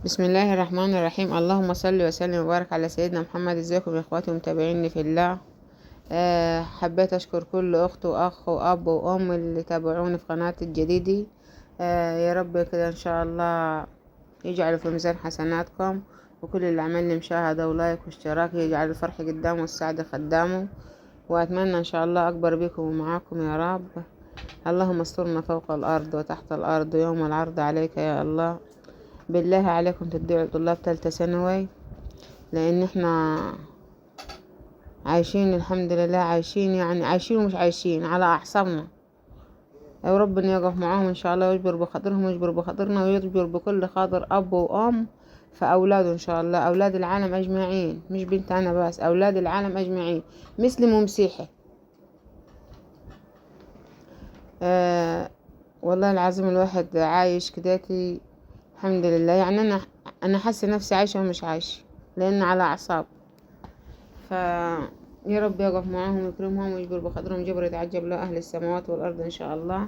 بسم الله الرحمن الرحيم. اللهم صل وسلم وبارك على سيدنا محمد. ازيكم يا اخواتي ومتابعيني في الله. حبيت اشكر كل اخت واخ واب وام اللي تابعوني في قناة الجديدة. يا رب كده ان شاء الله يجعل في ميزان حسناتكم، وكل اللي عمل لي مشاهدة ولايك واشتراك يجعل الفرح قدامه والسعادة خدامه، واتمنى ان شاء الله اكبر بكم ومعاكم يا رب. اللهم استرنا فوق الارض وتحت الارض يوم العرض عليك يا الله. بالله عليكم تدعوا طلاب تالتة ثانوي، لان احنا عايشين الحمد لله، عايشين يعني عايشين ومش عايشين على اعصابنا. يا ربنا يقف معاهم ان شاء الله، ويجبر بخاطرهم ويجبر بخاطرنا ويجبر بكل خاطر اب وام فاولاده ان شاء الله، اولاد العالم اجمعين، مش بنت انا بس، اولاد العالم اجمعين مسلم ومسيحي. آه والله العظيم الواحد عايش كداتي الحمد لله. يعني انا حاسه نفسي عايشه ومش عايشه، لان على اعصاب. ف يا رب يقف معاهم ويكرمهم ويجبر بقدرهم جبر يتعجب له أهل السماوات والأرض إن شاء الله.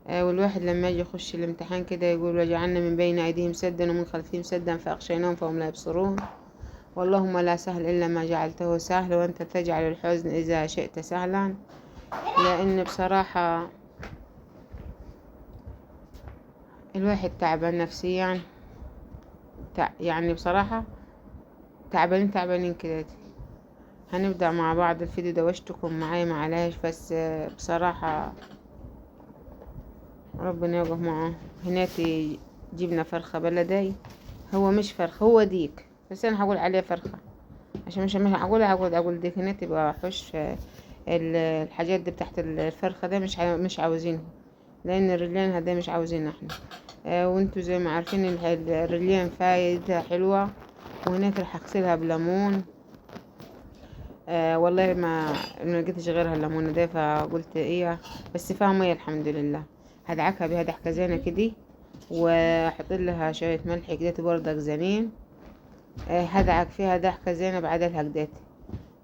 والواحد لما يجي يخش الامتحان كده يقول وجعلنا من بين أيديهم سدا ومن خلفهم سدا فأغشيناهم فهم لا يبصرون. واللهم لا سهل إلا ما جعلته سهل، وأنت تجعل الحزن إذا شئت سهلا. لأن بصراحة الواحد تعبان نفسيا، يعني بصراحة تعبانين كده. هنبدأ مع بعض الفيديو ده واشتكم معايا معلش، بس بصراحة ربنا يوقف معاه. هناك جبنا فرخة بلدي، هو مش فرخ، هو ديك، بس انا هقول عليه فرخة عشان مش هقول ديك. هنا تبقى حش. الحاجات دي بتاعت الفرخة ده مش عاوزينه، لان الرجلين هدا مش عاوزين احنا. وانتوا زي ما عارفين الرجلين فايدة حلوة. وهناك رح اغسلها بليمون. والله ما لقيتش غيرها الليمونة ده، فقلت ايه بس فيها مية الحمد لله. هدعكها بها دحكة زينة كده، واحط لها شوية ملح كده بردك زنين. هدعك فيها دحكة زينة بعدها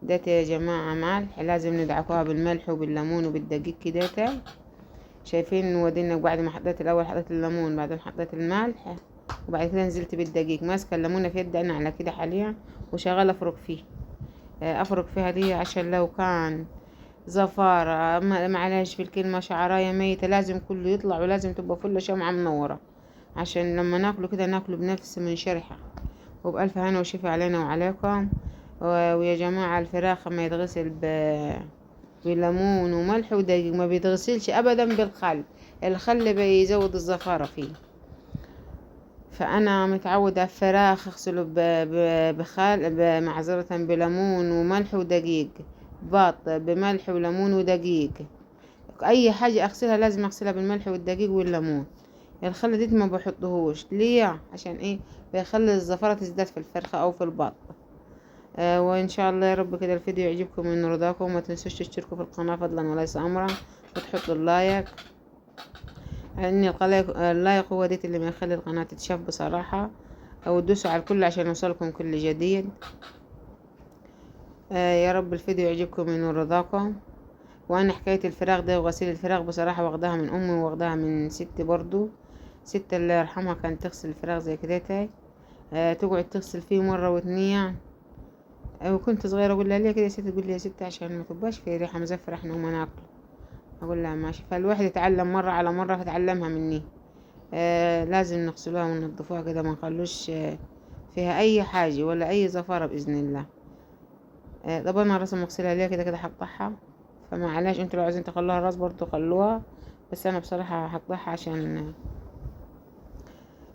ديت يا جماعة ملح، لازم ندعكوها بالملح وبالليمون وبالدقيق كده. شايفين ودينا بعد ما حطيت الاول حطيت الليمون، بعدين حطيت الملح، وبعد كده نزلت بالدقيق. ماسكة الليمونة في يدي انا على كده حاليا وشغالة افرك فيه. افرك فيها دي عشان لو كان زفارة معلش في الكلمة شعراية ميتة لازم كله يطلع، ولازم تبقى فل شمعة منورة عشان لما ناكله كده ناكله بنفس منشرحة. وبألف هنا وشفا علينا وعليكم. ويا جماعة الفراخ ما يتغسل بليمون وملح ودقيق، ما بيتغسلش أبدا بالخل. الخل بيزود الزفارة فيه. فأنا متعودة الفراخ أغسله معذرة بليمون وملح ودقيق، بط بملح وليمون ودقيق. أي حاجة أغسلها لازم أغسلها بالملح والدقيق والليمون. الخل دي ما بحطهوش ليه؟ عشان ايه؟ بيخلي الزفرة تزداد في الفرخة أو في البط. وإن شاء الله يا رب كده الفيديو يعجبكم من رضاكم، وما تنسوش تشتركوا في القناة فضلا وليس أمرا، وتحطوا اللايك، لأن اللايك هو ديت اللي ما يخلي القناة تتشاف بصراحة. أو تدوسوا على الكل عشان يوصلكم كل جديد. يا رب الفيديو يعجبكم من رضاكم. وأنا حكاية الفراخ ده وغسيل الفراخ بصراحة واخداها من أمي واخداها من ستي برضو. ستي الله يرحمها كانت تغسل الفراخ زي كده. تقعد تغسل فيه مرة واتنين. وكنت صغيرة اقول لها ليه كده يا ستي؟ تقول لي يا ستي عشان ما تبقاش في ريحة مزفرة احنا وما ناكله. اقول لها ماشي. فالواحد يتعلم مرة على مرة، فتعلمها مني. لازم نغسلوها وننضفوها كده، ما نخلوش فيها اي حاجة ولا اي زفارة باذن الله. طبعا انا رسم اغسلها ليه كده هقطعها، فمعلاش انتوا لو عايزين تخلوها راس برضو خلوها، بس انا بصراحة هقطعها عشان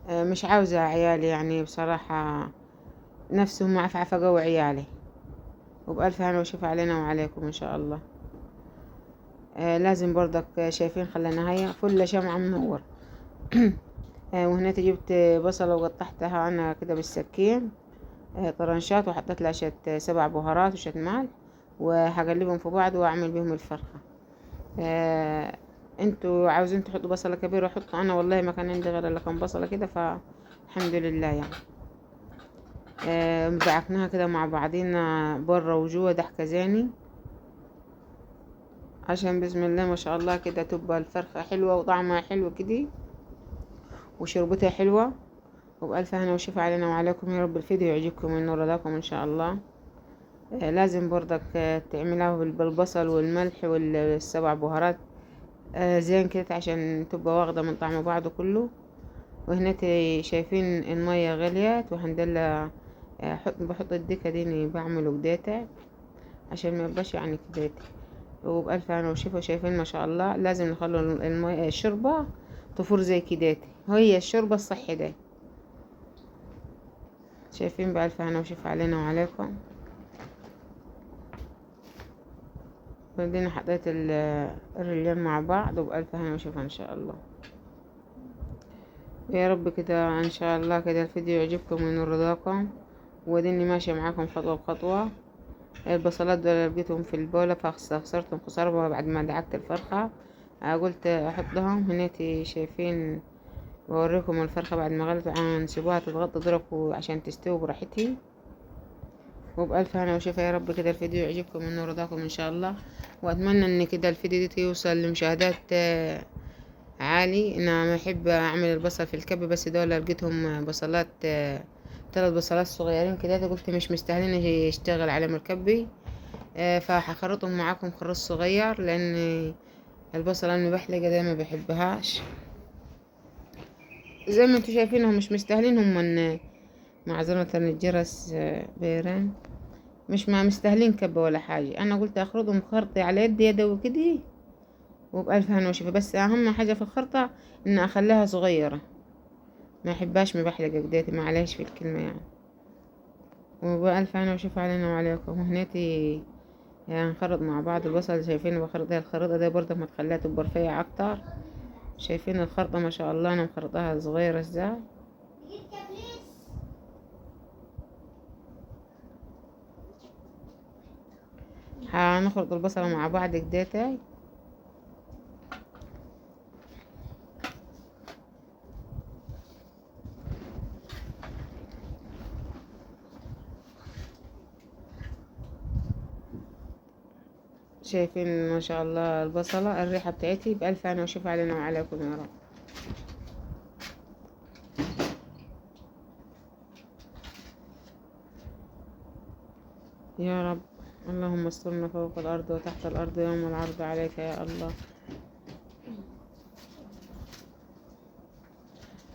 مش عاوزة عيالي يعني بصراحة نفسهم معفعفة قوي عيالي. وبألف هنا وشفا علينا وعليكم إن شاء الله. لازم برضك شايفين خلينا هيا فل شمعة منور. وهنا جبت بصلة وقطعتها أنا كده بالسكين طرنشات، وحطيت لها شت 7 بهارات وشت ملح، وهقلبهم في بعض وأعمل بهم الفرخة. انتوا عاوزين تحطوا بصلة كبيرة حطوا، أنا والله ما كان عندي غير إلا كان بصلة كده، فالحمد لله يعني. مدعكناها كده مع بعضينا برا وجوا دحكة زاني، عشان بسم الله ما شاء الله كده تبقى الفرخة حلوة وطعمها حلو كده. وشربتها حلوة. وبألف هنا وشفا علينا وعليكم، يا رب الفيديو يعجبكم وينور رضاكم ان شاء الله. لازم برضك تعملها بالبصل والملح والسبع بهارات زين كده عشان تبقى واخدة من طعم بعضه كله. وهنا شايفين المية غليت وهندلها. بحط الدكة دي بعمله كديتا عشان ما يبقاش يعني كديتا. وبألف هنا وشفا. شايفين ما شاء الله لازم نخلي المية الشوربة تفور زي كديتا، هي الشوربة الصحي ده. شايفين بألف هنا وشفا علينا وعليكم. بعدين حطيت الرجلين مع بعض، وبألف هنا وشفا ان شاء الله. يا رب كده ان شاء الله كده الفيديو يعجبكم وينور رضاكم. وديني ماشية معاكم خطوة بخطوة. البصلات دول لقيتهم في البولة فخسرتهم خسارة بعد ما دعكت الفرخة. قلت احطهم هنيتي. شايفين بوريكم الفرخة بعد ما غلت نسيبوها تتغطى درك عشان تستوي براحتي. وبألف هنا وشفا. يا رب كده الفيديو يعجبكم وينور رضاكم ان شاء الله. واتمنى ان كده الفيديو دي يوصل لمشاهدات عالي. انا بحب اعمل البصل في الكب، بس دول لقيتهم بصلات 3 بصلات صغيرين كده، قلت مش مستاهلين يشتغل على مركبي. فهخرطهم معاكم خرط صغير لان البصلة المبحلقة ده ما بحبهاش. زي ما انتوا شايفينهم مش مستاهلين، هم من معذرة الجرس بيران مش ما مستاهلين كبة ولا حاجة. انا قلت اخرطهم خرطي على يدي يدوي كده. وبألف هنا وشفا. بس اهم حاجة في الخرطة ان اخليها صغيرة، ما احبهاش مبحلقة كديتي، معلش في الكلمة يعني. وبألف هنا وشفا علينا وعليكم. وهنيتي يعني نخرط مع بعض البصل. شايفين بخرط الخريطة دي برضه ما تخليها تبقى رفيعة اكتر. شايفين الخرطة ما شاء الله انا مخرطاها صغيرة ازاي. هنخلط البصلة مع بعض كديتي. شايفين ما شاء الله البصلة الريحة بتاعتي. بألف هنا وشفا علينا وعليكم يا رب. يا رب اللهم استرنا فوق الأرض وتحت الأرض يوم العرض عليك يا الله.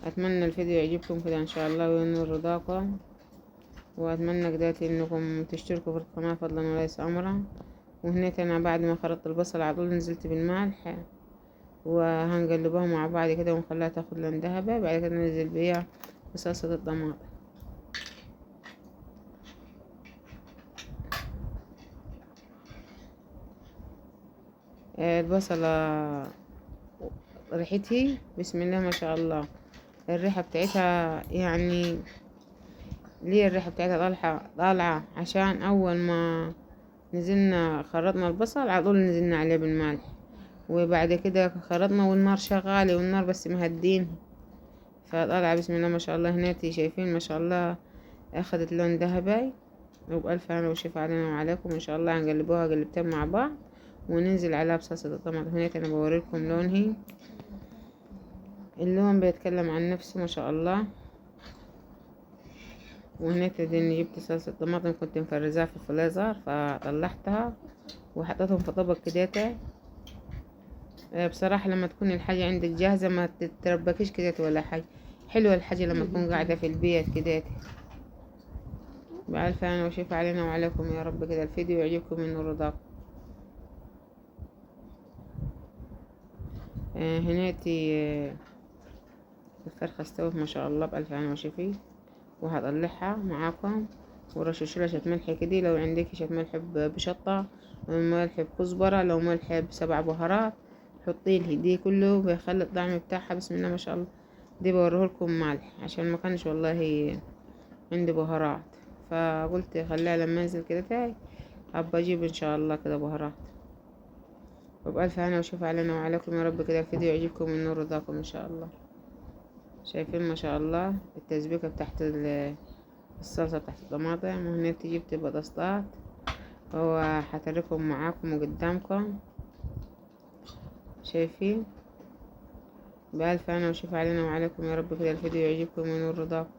أتمنى الفيديو يعجبكم كده إن شاء الله وينور رضاكم. وأتمنى كده إنكم تشتركوا في القناة فضلا وليس أمرا. وهنيت أنا بعد ما خلطت البصل على طول نزلت بالملح، وهنقلبها مع بعض كده ونخليها تاخد لون ذهبي. بعد كده ننزل بيها بصلصة الطماطم. البصلة ريحتي بسم الله ما شاء الله. الريحة بتاعتها يعني ليه الريحة بتاعتها طالعة عشان أول ما نزلنا خرطنا البصل على طول نزلنا عليه بالملح. وبعد كده خرطنا والنار شغالة والنار بس مهدين، فطالعة بسم الله ما شاء الله. هناتي شايفين ما شاء الله أخدت لون ذهبي. وبألف هنا وشفا علينا وعليكم إن شاء الله. هنقلبوها قلبتين مع بعض وننزل عليها بصلصة الطماطم. هناك أنا بوريكم لونها، اللون بيتكلم عن نفسه ما شاء الله. وهناك دي جبت صلصة طماطم كنت مفرزاها في الفريزر فطلعتها وحطيتهم في طبق كديتا. بصراحة لما تكون الحاجة عندك جاهزة ما تتربكيش كديتا ولا حاجة. حلوة الحاجة لما تكون قاعدة في البيت كديتا. بألف هنا وشفا علينا وعليكم. يا رب كده الفيديو يعجبكم من رضاكم. هناتي الفرخة استوت ما شاء الله. بألف هنا وشفي. وهطلعها معاكم ورشش شوية ملح كده. لو عندك شوية ملح بشطة، ملح بكزبرة، لو ملح ب7 بهارات حطيله. دي كله بيخلي الطعم بتاعها بسم الله ما شاء الله. دي بوريهولكم ملح عشان ما كانش والله عندي بهارات، فقلت خليها لما انزل كده تاي ابقى اجيب ان شاء الله كده بهارات. وبألف هنا وشوف علينا وعليكم. يا رب كده الفيديو يعجبكم ونور رضاكم ان شاء الله. شايفين ما شاء الله التسبيكة تحت الصلصة تحت الطماطم. وهنا جبت بطاطسات وهتركهم معاكم وقدامكم. شايفين بألف أنا وشوف علينا وعليكم يا رب كده الفيديو يعجبكم وينول رضاكم.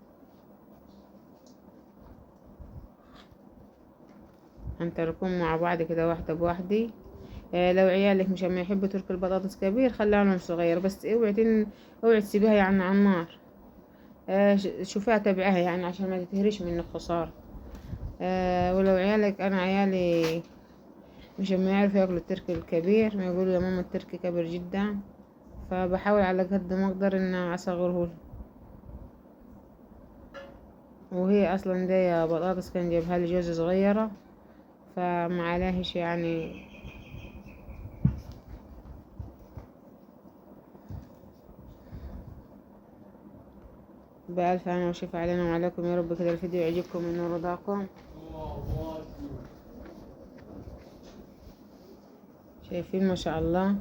هنتركهم مع بعض كده واحدة بواحدة. لو عيالك مش ما يحبوا ترك البطاطس كبير خليها لهم صغير، بس اوعي تسيبيها يعني على النار. شوفيها تبعها يعني عشان ما تتهريش منك خسارة. ولو عيالك، انا عيالي مش ما يعرفوا ياكلوا الترك الكبير، ما يقولوا يا ماما الترك كبير جدا، فبحاول على قد ما اقدر ان اصغره. وهي اصلا دي بطاطس كان جايبها لي جوز صغيرة، فما عليهش يعني. بألف أنا وشفا علينا وعليكم يا رب كده الفيديو يعجبكم من رضاكم. شايفين ما شاء الله.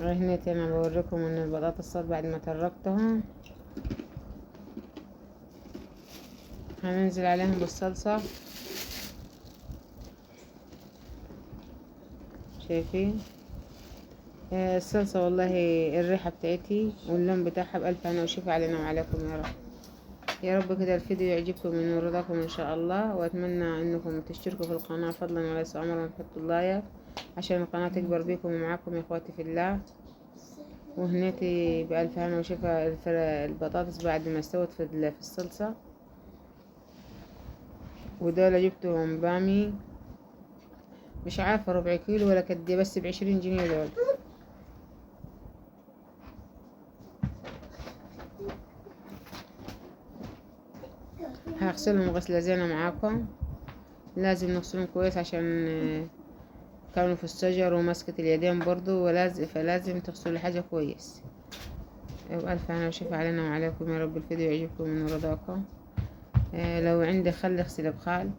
هنيت انا بوريكم ان البطاطس صار بعد ما تركتهم. هننزل عليهم بالصلصة. شايفين الصلصة والله الريحة بتاعتي واللون بتاعها بألف هنا وشفا علينا وعليكم يا رب. يا رب كده الفيديو يعجبكم من رضاكم ان شاء الله، واتمنى انكم تشتركوا في القناة فضلا وليس امرا وتحطوا اللايك عشان القناة تكبر بيكم ومعاكم يا اخواتي في الله. وهنيتي بألف هنا وشفا البطاطس بعد ما استوت في الصلصة. ودول جبتهم بامي، مش عارفة ربع كيلو ولا كدي، بس ب20 جنيه دول. هغسلهم غسلة زينة معاكم. لازم نغسلهم كويس عشان كانوا في الشجر ومسكة اليدين برضو، فلازم تغسلوا الحاجة كويس. بألف هنا وشفا علينا وعليكم يا رب الفيديو يعجبكم من رضاكم. لو عندي خل اغسله بخال.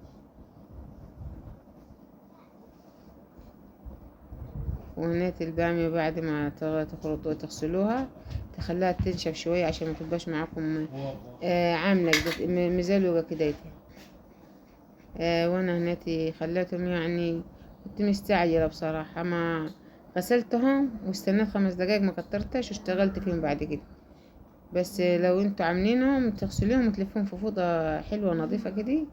وهنيت البامية بعد ما تخلطوا تغسلوها تخليها تنشف شوية عشان ما تبقاش معاكم عاملة مزلوقة كده. وانا هنيتي خليتهم يعني كنت مستعجلة بصراحة، ما غسلتهم واستنيت 5 دقايق، ما كترتش واشتغلت فيهم بعد كده. بس لو انتوا عاملينهم تغسليهم وتلفهم في فوطة حلوة نظيفة كده،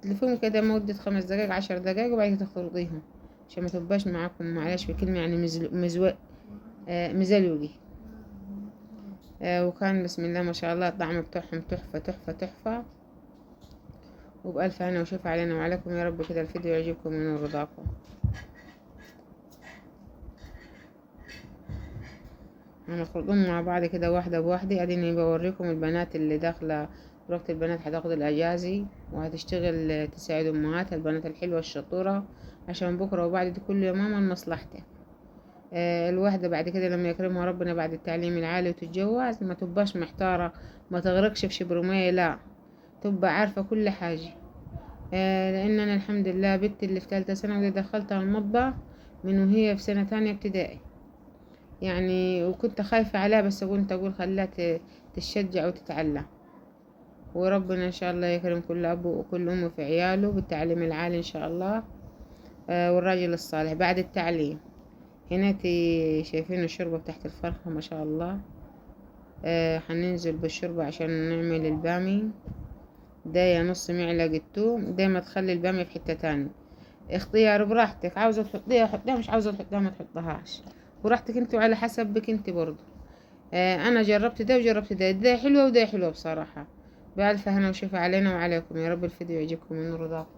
تلفهم كده مدة 5 دقايق 10 دقايق وبعد كده تخلطيهم عشان ما تبقاش معاكم، معلش في كلمة يعني مزلوقي. وكان بسم الله ما شاء الله الطعم بتاعهم تحفة تحفة تحفة. وبألف هنا وشوف علينا وعليكم يا رب كده الفيديو يعجبكم من رضاكم. هنخلطهم مع بعض كده واحدة بواحدة. اديني بوريكم البنات اللي داخلة وقت البنات هتاخد الاجازي وهتشتغل تساعد امهاتها، البنات الحلوة الشطورة، عشان بكرة وبعد كل يوم ماما لمصلحتك. الواحدة بعد كده لما يكرمها ربنا بعد التعليم العالي وتتجوز ما تبقاش محتارة، ما تغرقش في شبرمية، لا تبقى عارفة كل حاجة. لان انا الحمد لله بنتي اللي في 3 سنة ودي دخلتها المطبخ من وهي في سنة تانية ابتدائي يعني، وكنت خايفة عليها بس كنت اقول خليها تشجع وتتعلم. وربنا ان شاء الله يكرم كل اب وكل ام في عياله بالتعليم العالي ان شاء الله. والراجل الصالح بعد التعليم. هناتي شايفين الشوربة تحت الفرخة ما شاء الله. هننزل بالشوربة عشان نعمل البامي. ده نص معلقة توم، ده ما تخلي البامية في حتة تانية. اختيار براحتك، عاوزة تحطيها حطيها، مش عاوزة تحطيها ما تحطهاش، براحتك انت وعلى حسبك انت برضو. انا جربت ده وجربت ده حلوة وده حلوة بصراحة. بألف هنا وشفا علينا وعليكم يا رب الفيديو يعجبكم من رضاكم.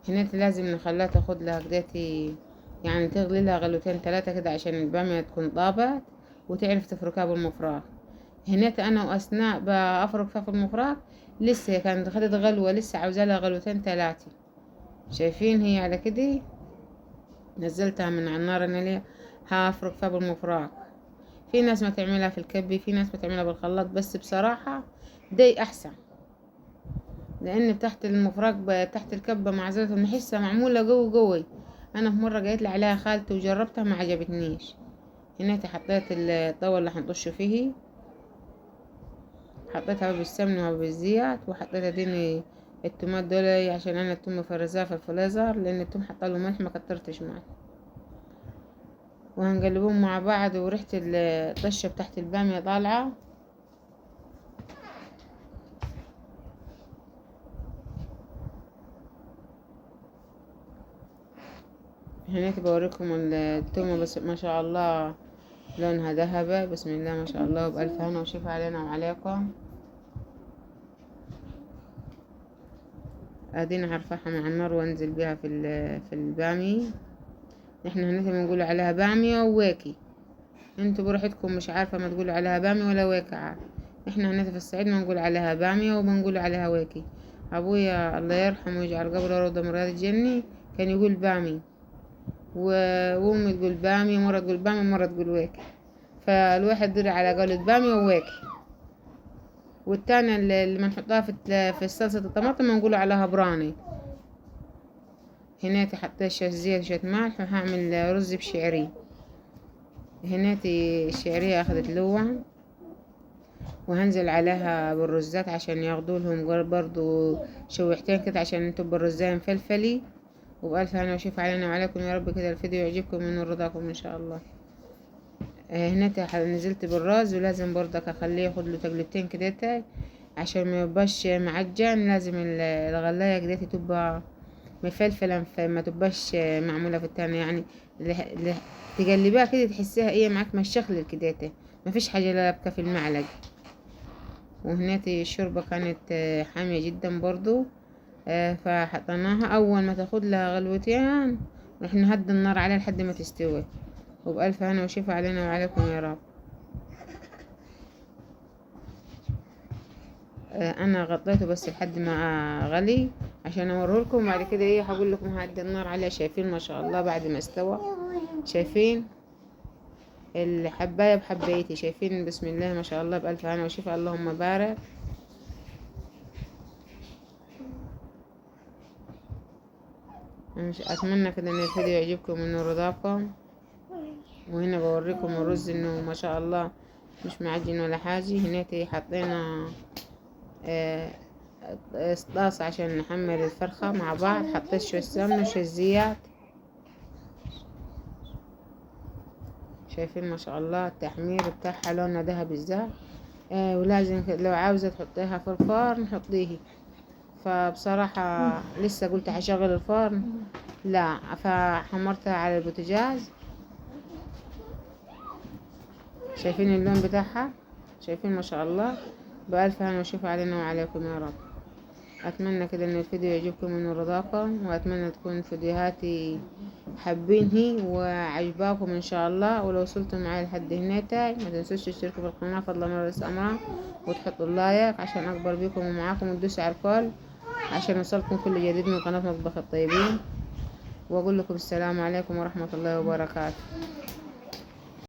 هنا لازم نخليها تاخد لها كداتي، يعني تغلي لها غلوتين 3 كده عشان البامية تكون طابت وتعرف تفركها بالمفراغ. هنا انا واثناء بفرك فيها في المفراغ لسه هي كانت خدت غلوة، لسه عاوزة لها غلوتين 3. شايفين هي على كده نزلتها من على النار انا ليه هفرك فيها بالمفراغ. في ناس ما تعملها في الكبة، في ناس ما تعملها بالخلاط، بس بصراحة دي احسن، لان تحت المفرق تحت الكبة معزلة نحسها معمولة قوي قوي. انا في مرة جايت لي عليها خالتي وجربتها ما عجبتنيش. هنا حطيت الطاولة اللي هنطشه فيه، حطيتها بالسمنة وبالزيت، وحطيت اديني التومات دول عشان انا التوم مفرزاه في الفريزر، لان التوم حطاله ملح ما كترتش ملح. وهنقلبهم مع بعض، وريحة الطشة بتاعت البامية طالعة. هنا بوريكم التومة، بس ما شاء الله لونها ذهبي، بسم الله ما شاء الله، وبألف هنا وشفا علينا وعليكم. ادينا هرفعها مع النار وانزل بيها في البامية. احنا هنا بنقول عليها بامية وواكي، انتوا براحتكم، مش عارفة ما تقولوا عليها بامية ولا واكي عارف. احنا هنا في الصعيد ما نقول عليها بامية وبنقول عليها واكي. ابويا الله يرحمه ويجعل قبره روضة من رياض الجنة كان يقول بامي، وامي تقول بامية، مرة تقول بامية، مرة تقول واكي، فالواحد دري على قولة بامية وواكي. والتانية اللي بنحطها في الصلصة الطماطم بنقولوا عليها براني. هنا حطيت شوية زيت وشوية ملح، وهعمل رز بشعرية. هنا الشعرية اخذت لون، وهنزل عليها بالرزات عشان ياخدوا لهم برضو شويحتين كده، عشان تبقى الرزاية مفلفلي. وبألف هنا وشوف علينا وعليكم، يا رب كده الفيديو يعجبكم من رضاكم ان شاء الله. هنا نزلت بالرز، ولازم برضك اخليه ياخد له تقلبتين كده عشان ما يبقاش معجن. لازم الغلاية كده تبقى مفلفلة، ما تبقاش معمولة في التانية، يعني تقلبيها كده تحسيها ايه معاك مشخلل كده، مفيش حاجة لابكة في المعلقة. وهنا الشوربة كانت حامية جدا برضو، فحطيناها. اول ما تاخد لها غلوتين رح نهدي النار عليها لحد ما تستوي. وبألف هنا وشفا علينا وعليكم يا رب. انا غطيته بس لحد ما غلي عشان اوريلكم. بعد كده ايه هقول لكم هدي النار عليه. شايفين ما شاء الله بعد ما استوى، شايفين الحباية بحبايتي، شايفين بسم الله ما شاء الله، بألف هنا وشفا، اللهم بارك. اتمنى كده ان الفيديو يعجبكم من رضاكم. وهنا بوريكم الرز انه ما شاء الله مش معجن ولا حاجة. هنا حطينا طاسة عشان نحمر الفرخة مع بعض. حطيت شوية سمنة وشوية زيت، شايفين ما شاء الله التحمير بتاعها لونها ذهبي ازاي. ولازم لو عاوزة تحطيها في الفرن حطيه. فبصراحة لسه قلت هشغل الفرن، لا، فحمرتها على البوتاجاز. شايفين اللون بتاعها، شايفين ما شاء الله. بألف هنا وشفا علينا وعليكم يا رب. اتمنى كده ان الفيديو يعجبكم من رضاكم، واتمنى تكون فيديوهاتي حابينها وعجباكم ان شاء الله. ولو وصلتوا معايا لحد هنا ما تنسوش تشتركوا في القناه فضلا من رئيس امرا، وتحطوا اللايك عشان اكبر بيكم ومعاكم، وتدوسوا على الكل عشان يوصلكم كل جديد من قناه مطبخ الطيبين. واقول لكم السلام عليكم ورحمه الله وبركاته.